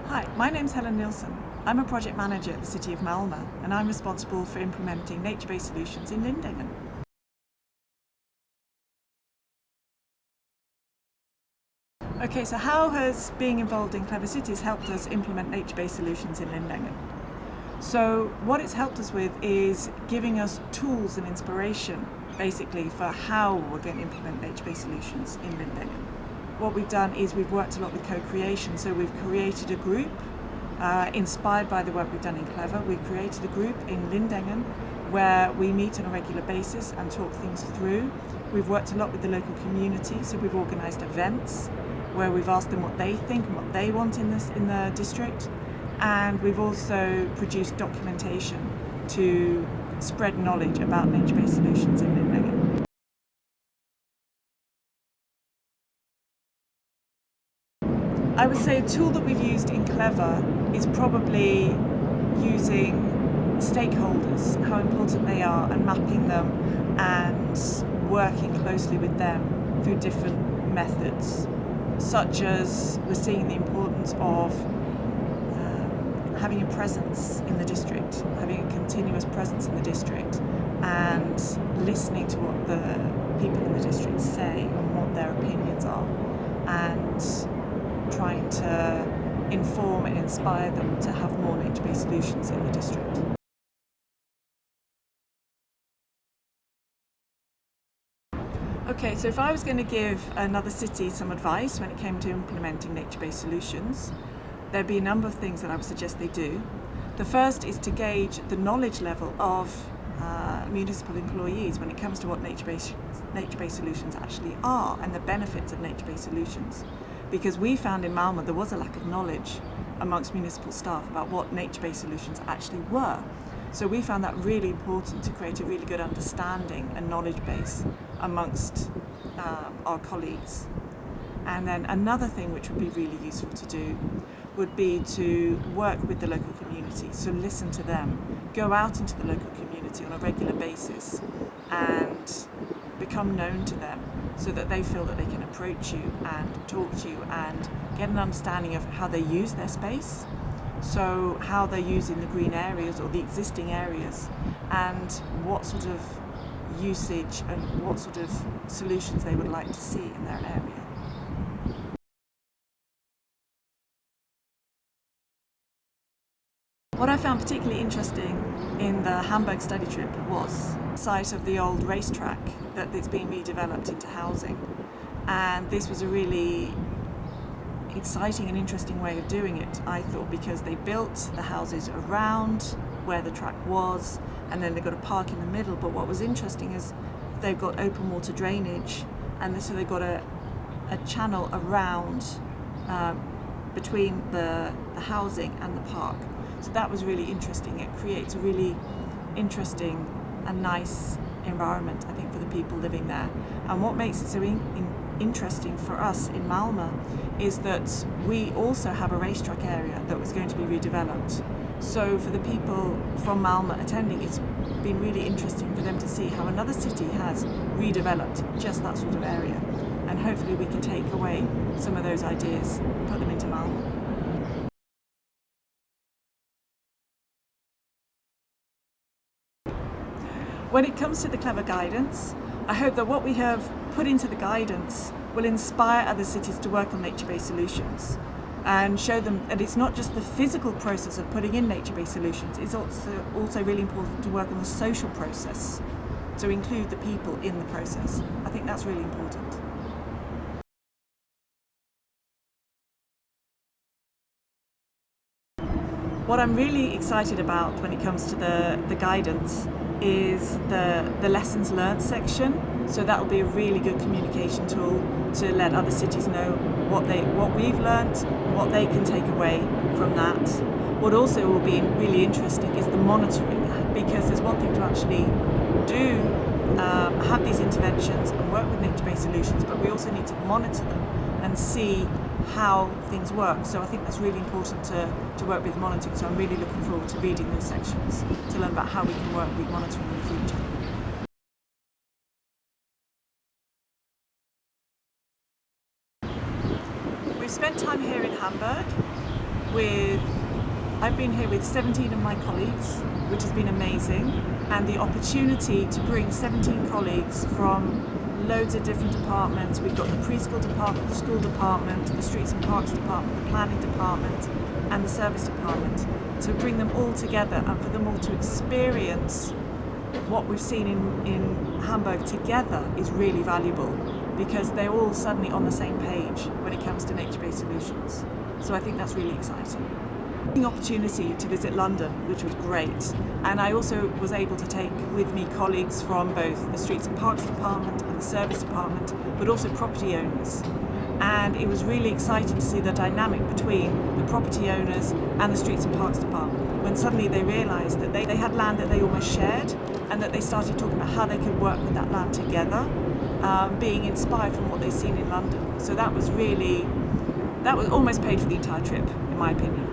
Hi, my name's Helen Nilsson. I'm a project manager at the City of Malmö and I'm responsible for implementing nature-based solutions in Lindängen. Okay, so how has being involved in Clever Cities helped us implement nature-based solutions in Lindängen? So what it's helped us with is giving us tools and inspiration basically for how we're going to implement nature-based solutions in Lindängen. What we've done is we've worked a lot with co-creation, so we've created a group inspired by the work we've done in Clever. We've created a group in Lindängen where we meet on a regular basis and talk things through. We've worked a lot with the local community, so we've organised events where we've asked them what they think and what they want in the district, and we've also produced documentation to spread knowledge about nature-based solutions in Lindängen. I would say a tool that we've used in Clever is probably using stakeholders, how important they are, and mapping them and working closely with them through different methods, such as we're seeing the importance of having a presence in the district, having a continuous presence in the district, and listening to what the people in the district say and what their opinions are, and trying to inform and inspire them to have more nature-based solutions in the district. Okay, so if I was going to give another city some advice when it came to implementing nature-based solutions, there'd be a number of things that I would suggest they do. The first is to gauge the knowledge level of municipal employees when it comes to what nature-based solutions actually are and the benefits of nature-based solutions. Because we found in Malmö there was a lack of knowledge amongst municipal staff about what nature-based solutions actually were. So we found that really important to create a really good understanding and knowledge base amongst our colleagues. And then another thing which would be really useful to do would be to work with the local community, so listen to them, go out into the local community on a regular basis and become known to them so that they feel that they can approach you and talk to you and get an understanding of how they use their space, so how they're using the green areas or the existing areas, and what sort of usage and what sort of solutions they would like to see in their area. What I found particularly interesting in the Hamburg study trip was the site of the old racetrack that's being redeveloped into housing. And this was a really exciting and interesting way of doing it, I thought, because they built the houses around where the track was, and then they've got a park in the middle. But what was interesting is they've got open water drainage, and so they've got a channel around between the housing and the park. So that was really interesting. It creates a really interesting and nice environment, I think, for the people living there. And what makes it so interesting for us in Malmö is that we also have a racetrack area that was going to be redeveloped. So for the people from Malmö attending, it's been really interesting for them to see how another city has redeveloped just that sort of area. And hopefully we can take away some of those ideas and put them into Malmö. When it comes to the Clever guidance, I hope that what we have put into the guidance will inspire other cities to work on nature-based solutions and show them that it's not just the physical process of putting in nature-based solutions, it's also really important to work on the social process, to include the people in the process. I think that's really important. What I'm really excited about when it comes to the guidance is the lessons learned section. So that will be a really good communication tool to let other cities know what we've learned, what they can take away from that. What also will be really interesting is the monitoring, because there's one thing to actually do have these interventions and work with nature-based solutions, but we also need to monitor them and see how things work. So I think that's really important to work with monitoring. So I'm really looking forward to reading those sections to learn about how we can work with monitoring in the future. We've spent time here in Hamburg I've been here with 17 of my colleagues, which has been amazing, and the opportunity to bring 17 colleagues from loads of different departments. We've got the preschool department, the school department, the streets and parks department, the planning department, and the service department, to bring them all together and for them all to experience what we've seen in Hamburg together is really valuable, because they're all suddenly on the same page when it comes to nature-based solutions. So I think that's really exciting. The opportunity to visit London, which was great, and I also was able to take with me colleagues from both the Streets and Parks Department and the Service Department, but also property owners. And it was really exciting to see the dynamic between the property owners and the Streets and Parks Department, when suddenly they realised that they had land that they almost shared, and that they started talking about how they could work with that land together, being inspired from what they'd seen in London. So that was almost paid for the entire trip, in my opinion.